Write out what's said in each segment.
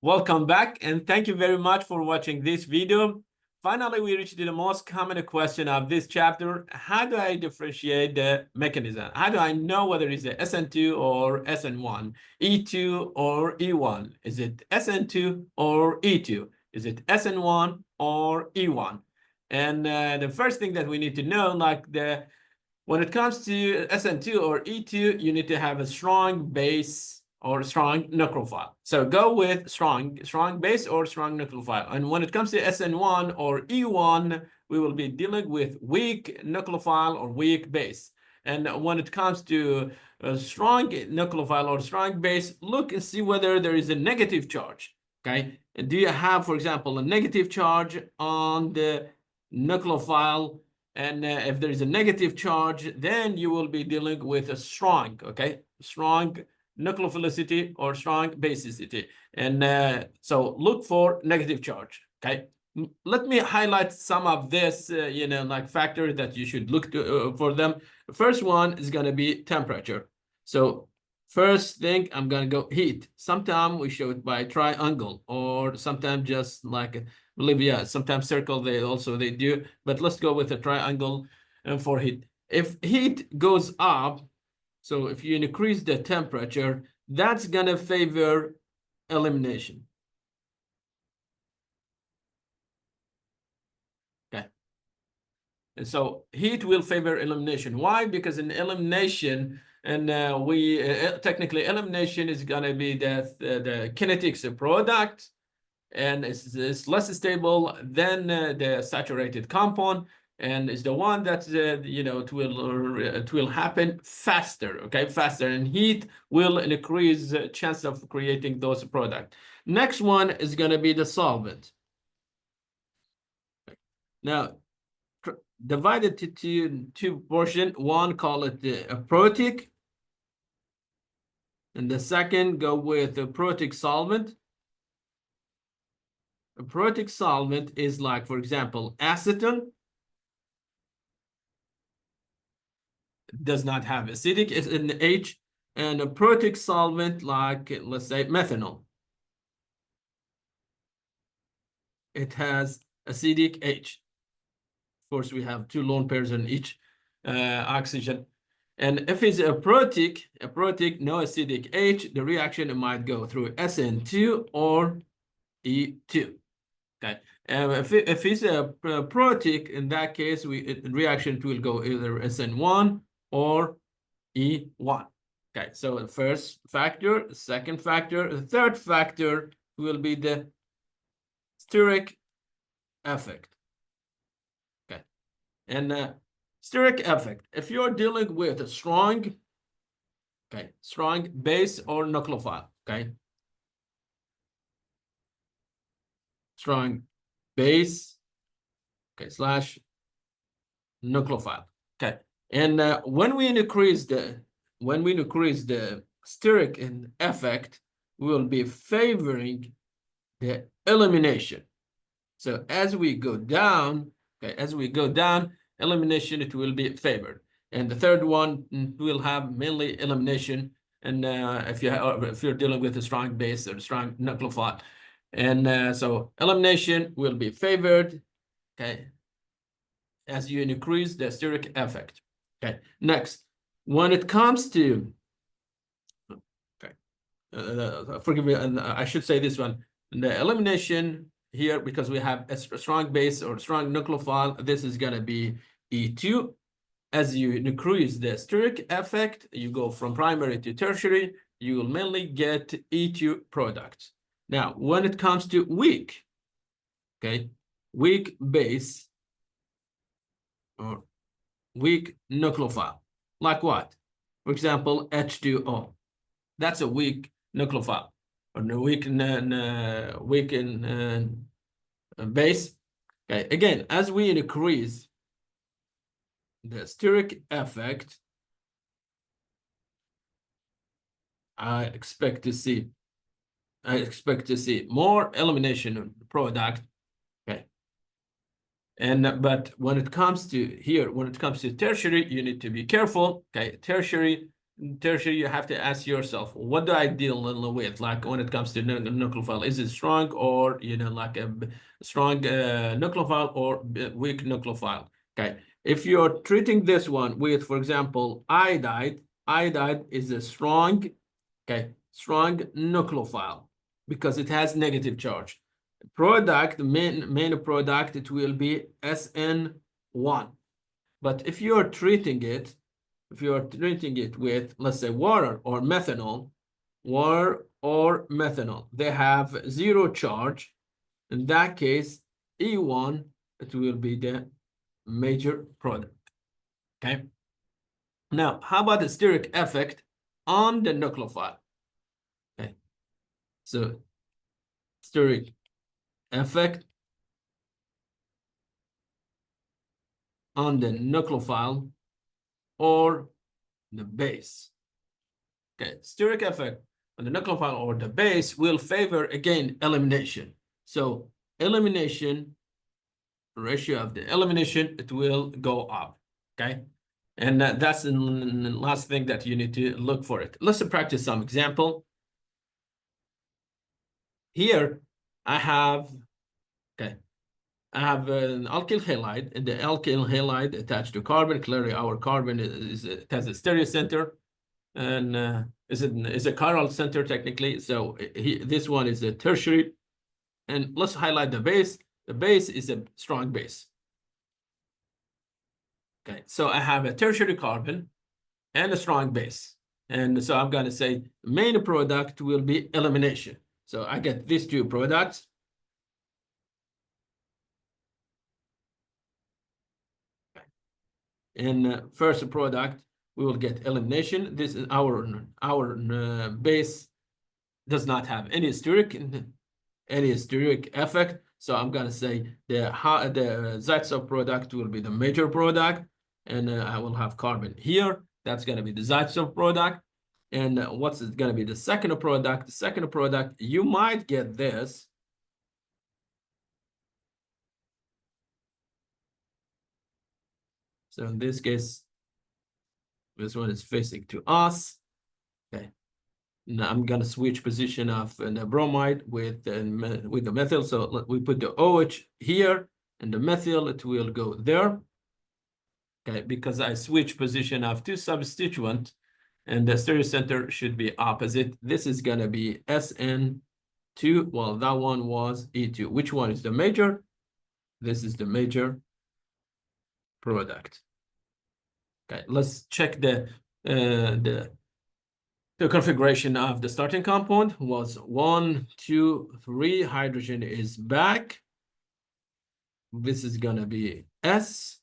Welcome back, and thank you very much for watching this video. Finally, we reached the most common question of this chapter. How do I differentiate the mechanism? How do I know whether it's a SN2 or SN1, E2 or E1? Is it SN2 or E2? Is it SN1 or E1? And the first thing that we need to know, when it comes to SN2 or E2, you need to have a strong base or strong nucleophile. So go with strong base or strong nucleophile. And when it comes to SN1 or E1, we will be dealing with weak nucleophile or weak base. And when it comes to a strong nucleophile or strong base, look and see whether there is a negative charge. Okay. And do you have, for example, a negative charge on the nucleophile? And if there is a negative charge, then you will be dealing with a strong, okay, strong nucleophilicity or strong basicity. And so look for negative charge, okay? Let me highlight some of this, factor that you should look to for them. The first one is going to be temperature. So first thing, I'm going to go heat. Sometimes we show it by triangle, or sometimes just like, yeah, sometimes circle they do, but let's go with a triangle for heat. If heat goes up, so if you increase the temperature, that's gonna favor elimination. Okay. And so heat will favor elimination. Why? Because in elimination, and technically elimination is gonna be the kinetics product, and it's less stable than the saturated compound, and it's the one that it will happen faster, okay, faster, and heat will increase chance of creating those products. Next one is going to be the solvent. Now, divided to two portion. One, call it a protic, and the second go with a protic solvent. A protic solvent is like, for example, acetone. Does not have acidic, it's an H, and a protic solvent like, let's say, methanol. It has acidic H. Of course, we have two lone pairs in each oxygen. And if it's a protic, no acidic H, the reaction might go through SN2 or E2. Okay. If it's a protic, in that case, the reaction will go either SN1 or E1. Okay, so the first factor, the second factor, the third factor will be the steric effect. Okay, and steric effect, if you're dealing with a strong, okay, strong base or nucleophile, okay, strong base, okay, slash nucleophile, okay, and when we increase the steric effect, we will be favoring the elimination. So as we go down, okay, elimination, it will be favored. And the third one will have mainly elimination. And if you're dealing with a strong base or a strong nucleophile, and so elimination will be favored, okay, as you increase the steric effect. Okay, next, when it comes to, okay, forgive me, and I should say this one, the elimination here, because we have a strong base or strong nucleophile, this is going to be E2. As you increase the steric effect, you go from primary to tertiary, you will mainly get E2 products. Now, when it comes to weak, okay, weak base or weak nucleophile, like what? For example, H2O. That's a weak nucleophile, or no weak base. Okay, again, as we increase the steric effect, I expect to see more elimination of the product. Okay, and but when it comes to tertiary, you need to be careful. Okay, tertiary, tertiary, you have to ask yourself, what do I deal with? Like when it comes to nucleophile, is it strong or, like a strong nucleophile or weak nucleophile? Okay. If you're treating this one with, for example, iodide is a strong, strong nucleophile because it has negative charge. Product, main product, it will be SN1. But if you're treating it with, let's say, water or methanol, they have zero charge. In that case, E1, it will be the major product. Okay. Now, how about the steric effect on the nucleophile? Okay. So, steric effect on the nucleophile or the base. Okay, steric effect on the nucleophile or the base will favor, again, elimination. So elimination, ratio of the elimination, it will go up, okay? And that's the last thing that you need to look for it. Let's practice some example. Here, I have an alkyl halide, and the alkyl halide attached to carbon. Clearly, our carbon it has a stereocenter, and is a chiral center technically. So this one is a tertiary. And let's highlight the base. The base is a strong base. Okay, so I have a tertiary carbon and a strong base. And so I'm going to say main product will be elimination. So I get these two products. In first product, we will get elimination. This is our base does not have any steric effect. So I'm gonna say the Zaitsev product will be the major product, and I will have carbon here. That's gonna be the Zaitsev product. And what's it gonna be? The second product. The second product, you might get this. So in this case, this one is facing to us. Okay. Now I'm gonna switch position of the bromide with the methyl. So we put the OH here, and the methyl, it will go there. Okay, because I switch position of two substituent, and the stereocenter should be opposite. This is gonna be SN2. Well, that one was E2. Which one is the major? This is the major product. Okay, let's check the configuration of the starting compound was 1, 2, 3. Hydrogen is back. This is gonna be S.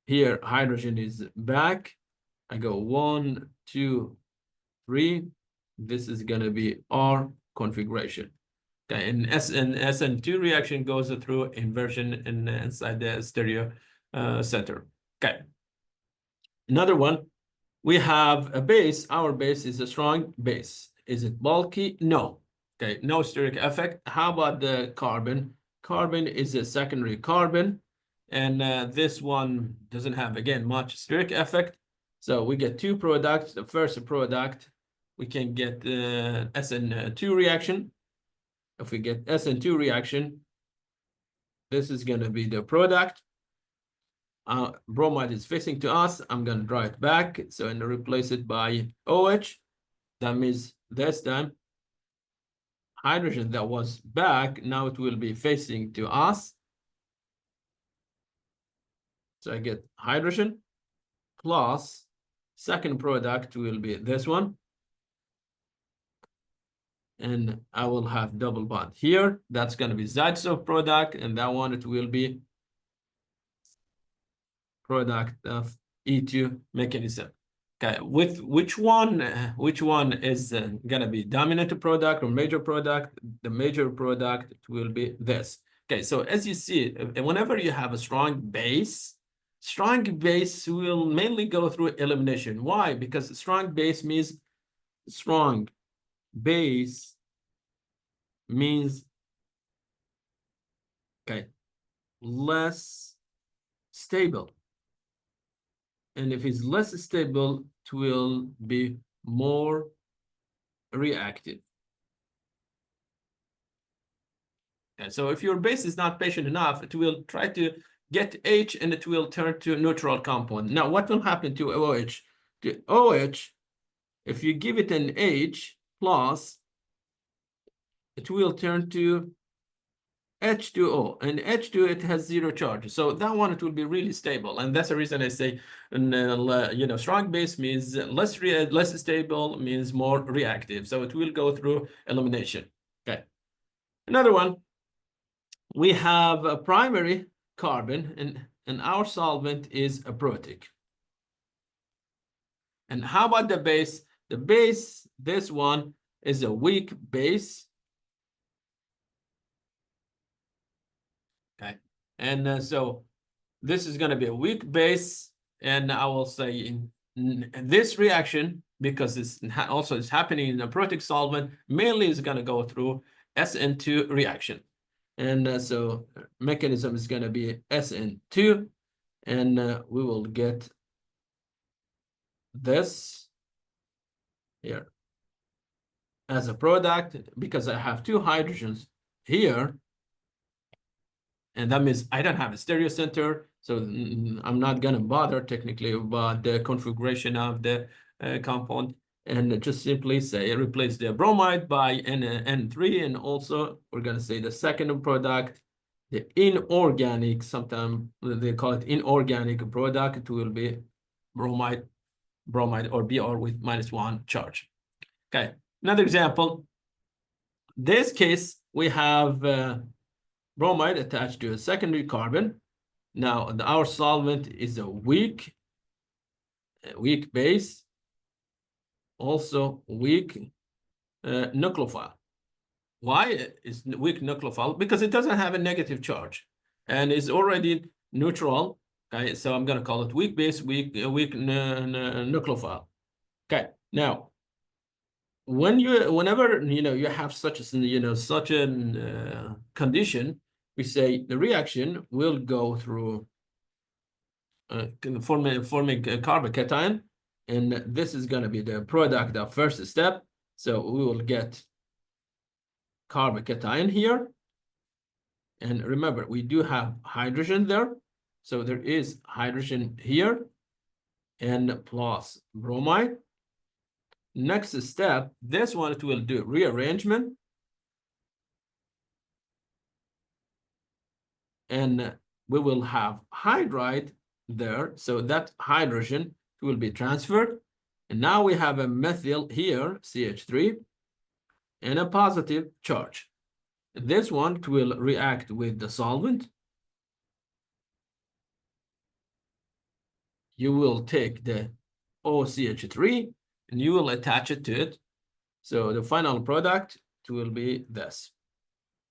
Here, hydrogen is back. I go 1, 2, 3. This is gonna be R configuration. Okay, and SN2 reaction goes through inversion inside the stereo center. Okay. Another one. We have a base. Our base is a strong base. Is it bulky? No. Okay, no steric effect. How about the carbon? Carbon is a secondary carbon, and this one doesn't have, again, much steric effect. So we get two products. The first product, we can get SN2 reaction. If we get SN2 reaction, this is going to be the product. Bromide is facing to us. I'm going to draw it back. So and replace it by OH. That means this time hydrogen that was back, now it will be facing to us. So I get hydrogen plus second product will be this one. And I will have double bond here. That's going to be Zaitsev product. And that one, it will be product of E2 mechanism. Okay, with which one is going to be dominant product or major product? The major product will be this. Okay, so as you see, whenever you have a strong base will mainly go through elimination. Why? Because strong base means less stable. And if it's less stable, it will be more reactive. And so if your base is not patient enough, it will try to get H and it will turn to neutral compound. Now, what will happen to OH? To OH, if you give it an H plus, it will turn to H2O, and H2 it has zero charge. So that one it will be really stable, and that's the reason I say, strong base means less stable, means more reactive. So it will go through elimination. Okay. Another one, we have a primary carbon, and our solvent is a protic. And how about the base? The base, this one is a weak base. Okay, and so this is going to be a weak base, and I will say in this reaction, because it's also is happening in a protic solvent, mainly is going to go through SN2 reaction. And so mechanism is going to be SN2, and we will get this here as a product, because I have two hydrogens here, and that means I don't have a stereocenter, so I'm not going to bother technically about the configuration of the compound, and just simply say replace the bromide by N3, and also we're going to say the second product, the inorganic, sometimes they call it inorganic product, it will be bromide or Br with -1 charge. Okay, another example. This case, we have bromide attached to a secondary carbon. Now, our solvent is a weak base, also weak nucleophile. Why is weak nucleophile? Because it doesn't have a negative charge and is already neutral. Okay, so I'm going to call it weak base, weak nucleophile. Okay, now whenever you have such a condition, we say the reaction will go through forming a carbocation, and this is going to be the product of first step. So we will get carbocation here, and remember we do have hydrogen there, so there is hydrogen here and plus bromide. Next step, this one it will do rearrangement, and we will have hydride there, so that hydrogen will be transferred, and now we have a methyl here, CH3, and a positive charge. This one will react with the solvent. You will take the OCH3 and you will attach it to it. So the final product will be this.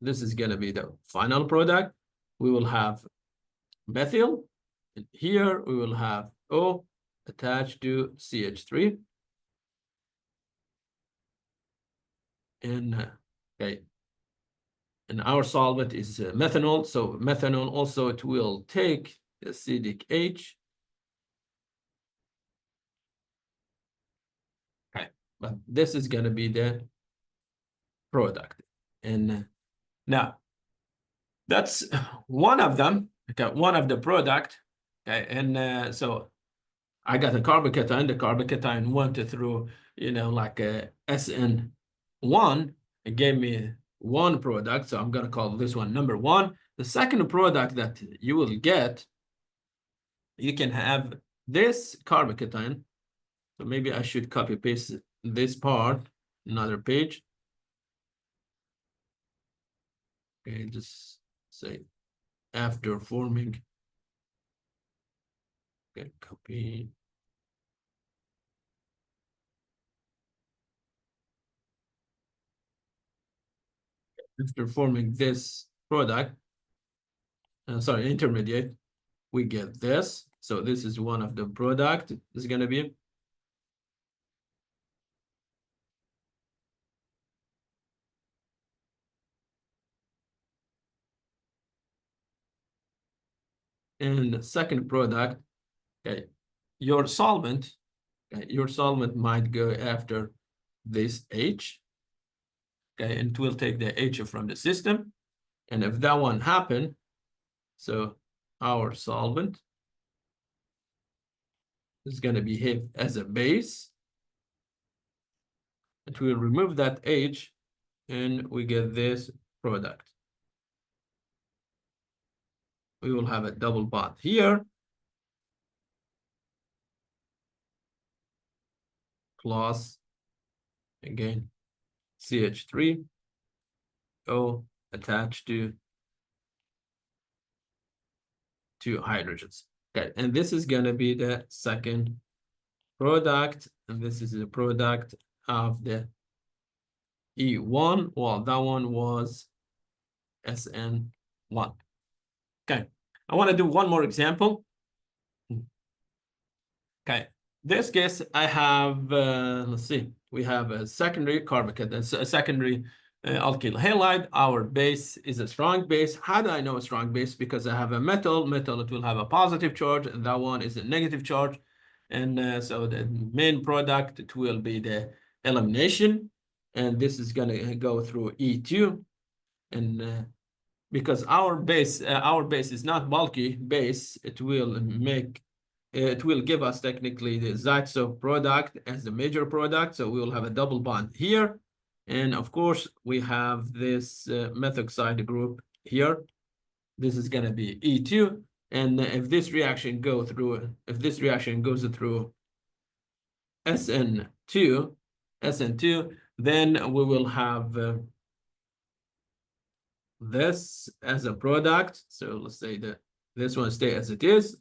This is going to be the final product. We will have methyl, and here we will have O attached to CH3. And okay, and our solvent is methanol. So methanol also, it will take acidic H. Okay, but this is going to be the product. And now that's one of them. Okay, one of the product. Okay, and so I got a carbocation. The carbocation went through, like a SN1. It gave me one product, so I'm going to call this one number one. The second product that you will get, you can have this carbocation. So maybe I should copy paste this part, another page. Okay, just say after forming. Okay, copy. After forming this product, sorry, intermediate, we get this. So this is one of the product. This is going to be. And the second product, okay, your solvent, Okay, your solvent might go after this H. Okay, and it will take the H from the system. And if that one happened, so our solvent is going to behave as a base. It will remove that H and we get this product. We will have a double bond here. Plus, again, CH3O attached to two hydrogens. Okay, and this is going to be the second product, and this is the product of the E1. Well, that one was SN1. Okay, I want to do one more example. Okay, this case I have, let's see, we have a secondary carbocation, that's a secondary alkyl halide. Our base is a strong base. How do I know a strong base? Because I have a metal, it will have a positive charge, and that one is a negative charge. And so the main product, it will be the elimination. And this is going to go through E2. And because our base is not bulky base, it will give us technically the Zaitsev product as the major product. So we will have a double bond here. And of course, we have this methoxide group here. This is going to be E2. And if this reaction goes through SN2, then we will have this as a product. So let's say that this one stay as it is.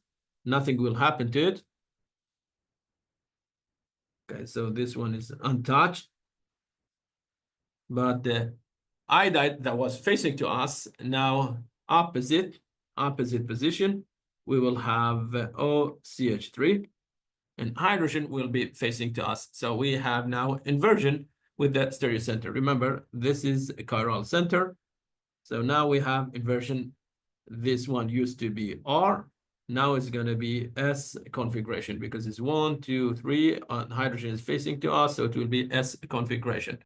Nothing will happen to it. Okay, so this one is untouched. But the iodide that was facing to us, now opposite position, we will have OCH3, and hydrogen will be facing to us. So we have now inversion with the stereocenter. Remember, this is a chiral center. So now we have inversion. This one used to be R. Now it's going to be S configuration because it's 1, 2, 3. Hydrogen is facing to us, so it will be S configuration.